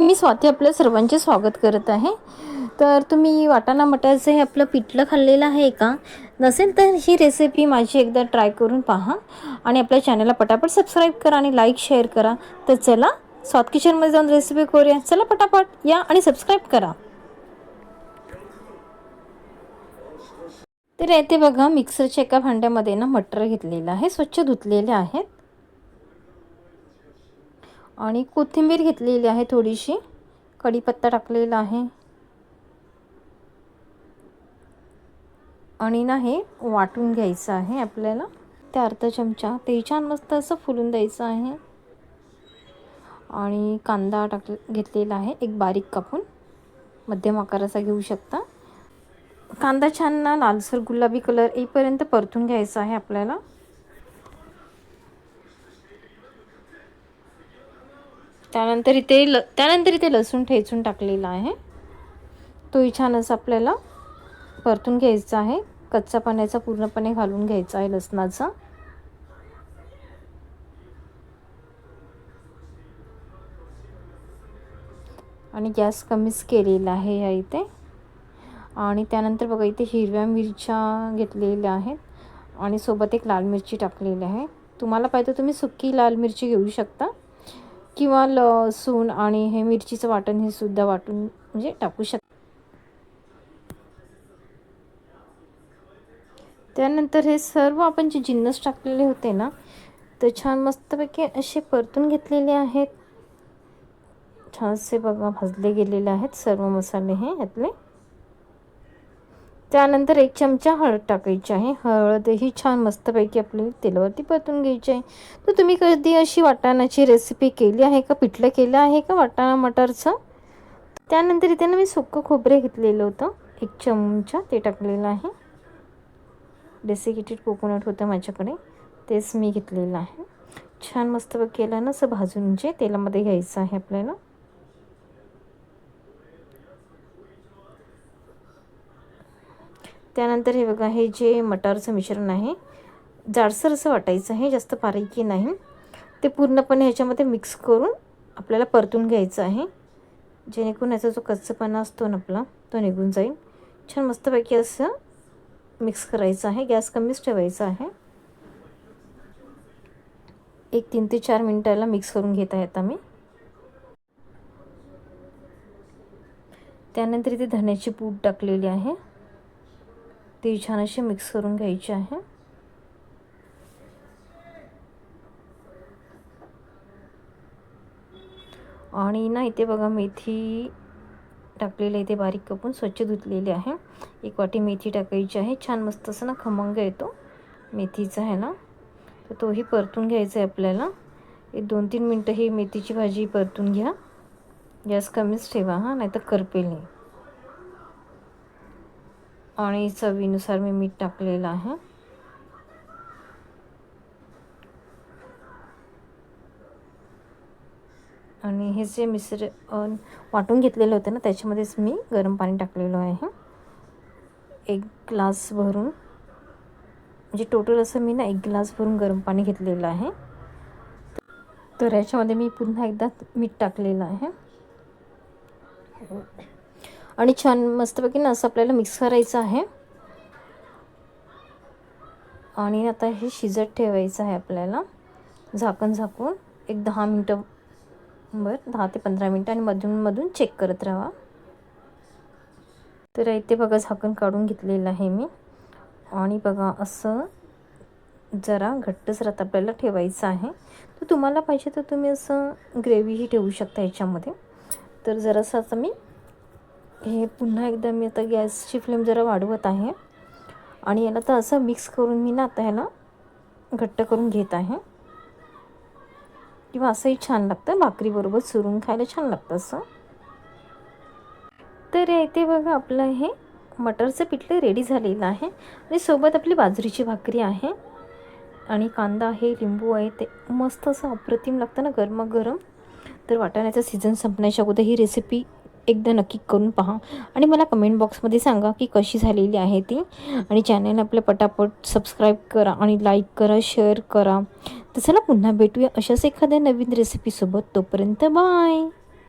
मी स्वाती आपल्या सर्वांचे स्वागत करत आहे. तर तुम्ही वाटाणा मटारचं हे आपलं पिठलं खाल्लेलं आहे का? नसेल तर ही रेसिपी माझी एकदा ट्राय करून पहा आणि आपल्या चॅनलला पटापट सबस्क्राईब करा आणि लाईक शेअर करा. तर चला स्वात किचनमध्ये जाऊन रेसिपी करूया. चला पटापट या आणि सबस्क्राईब करा. तर येथे बघा मिक्सरच्या एका भांड्यामध्ये ना मटर घेतलेलं आहे, स्वच्छ धुतलेले आहेत आणि कोथिंबीर घेतलेली आहे, थोडीशी कढीपत्ता टाकलेला आहे आणि ना हे वाटून घ्यायचं आहे आपल्याला. ते अर्धा चमचा ते छान मस्त असं फुलून द्यायचं आहे. आणि कांदा घेतलेला आहे एक बारीक कापून, मध्यम आकाराचा घेऊ शकता. कांदा छान ना लालसर गुलाबी कलर येईपर्यंत परतून घ्यायचा आहे आपल्याला. त्यानंतर इथे लसूण ठेचून टाकलेला आहे, तोही छान असं आपल्याला परतून घ्यायचा आहे. कच्चा पाण्याचा पूर्णपणे घालून घ्यायचा आहे लसणाचा. आणि गॅस कमीच केलेला आहे या इथे. आणि त्यानंतर बघा इथे हिरव्या मिरच्या घेतलेल्या आहेत आणि सोबत एक लाल मिरची टाकलेली आहे. तुम्हाला पाहिजे तुम्ही सुकी लाल मिरची घेऊ शकता किंवा लसूण आणि हे मिरचीचं वाटण हे सुद्धा वाटून म्हणजे टाकू शकता. त्यानंतर हे सर्व आपण जे जिन्नस टाकलेले होते ना ते छान मस्तपैकी असे परतून घेतलेले आहेत. छानसे बघा भाजले गेलेले आहेत सर्व मसाले हे यातले. त्यानंतर एक चमचा हळद टाकायची आहे. हळद ही छान मस्तपैकी आपली तेलावरती परतून घ्यायची आहे. तर तुम्ही कधी अशी वाटाणाची रेसिपी केली आहे का, पिठलं केलं आहे का वाटाणा मटारचं? त्यानंतर इथे ना मी सुकं खोबरे घेतलेलं होतं, एक चमचा ते टाकलेलं आहे. डेसिकेटेड कोकोनट होतं माझ्याकडे, तेच मी घेतलेलं आहे. छान मस्तपैकी केलं ना असं भाजून जे तेलामध्ये घ्यायचं आहे आपल्याला. त्यानंतर हे बघा हे जे मटारचं मिश्रण आहे जाडसर असं वाटायचं आहे, जास्त बारीकी नाही. ते पूर्णपणे ह्याच्यामध्ये मिक्स करून आपल्याला परतून घ्यायचं आहे, जेणेकरून याचा जो कच्चापणा असतो ना आपला तो निघून जाईल. छान मस्तपैकी असं मिक्स करायचं आहे. गॅस कमीच ठेवायचा आहे. एक 3 ते 4 मिनिटाला मिक्स करून घेत आहे आता मी. त्यानंतर इथे धण्याची पूड टाकलेली आहे, ती छान अशी मिक्स करून घ्यायची आहे. आणि ना इथे बघा मेथी टाकलेली इथे बारीक कापून स्वच्छ धुतलेली आहे. एक वाटी मेथी टाकायची आहे. छान मस्त असं ना खमंग येतो मेथीचा आहे ना, तर तोही परतून घ्यायचा आहे आपल्याला. एक 2-3 मिनटं ही मेथीची भाजी परतून घ्या. गॅस कमीच ठेवा हां, नाही तर करपेल नाही. आणि चवीनुसार मी मीठ टाकलेलं आहे. आणि हे जे मिश्रण वाटून घेतलेलं होतं ना त्याच्यामध्येच मी गरम पाणी टाकलेलं आहे, 1 ग्लास भरून. म्हणजे टोटल असं मी ना 1 ग्लास भरून गरम पाणी घेतलेलं आहे. तर याच्यामध्ये मी पुन्हा एकदा मीठ टाकलेलं आहे. आणि छान मस्तपैकी ना असं आपल्याला मिक्स करायचं आहे. आणि आता हे शिजत ठेवायचं आहे आपल्याला झाकण झाकून एक 10 मिनटं 10 ते 15 मिनटं, आणि मधून चेक करत राहा. तर इथे बघा झाकण काढून घेतलेलं आहे मी. आणि बघा असं जरा घट्टसरात आपल्याला ठेवायचं आहे. तर तुम्हाला पाहिजे तर तुम्ही असं ग्रेव्हीही ठेवू शकता याच्यामध्ये. तर जरासं असं मी हे पुन्हा एकदा मी आता गॅसची फ्लेम जरा वाढवत आहे आणि याला तर असं मिक्स करून मी ना आता ह्याला घट्ट करून घेत आहे. किंवा असंही छान लागतं, भाकरीबरोबर चुरून खायला छान लागतं असं. तर इथे बघा आपलं हे मटरचं पिठलं रेडी झालेलं आहे आणि सोबत आपली बाजरीची भाकरी आहे आणि कांदा आहे, लिंबू आहे, ते मस्त असं अप्रतिम लागतं ना गरमागरम. तर वाटाण्याचा सीझन संपण्याच्या अगोदर ही रेसिपी एकदा नक्की करून पहा आणि मला कमेंट बॉक्समध्ये सांगा की कशी झालेली आहे ती. आणि चॅनल आपलं पटापट सबस्क्राईब करा आणि लाईक करा, शेअर करा. तर चला पुन्हा भेटूया अशाच एखाद्या नवीन रेसिपीसोबत. तोपर्यंत बाय.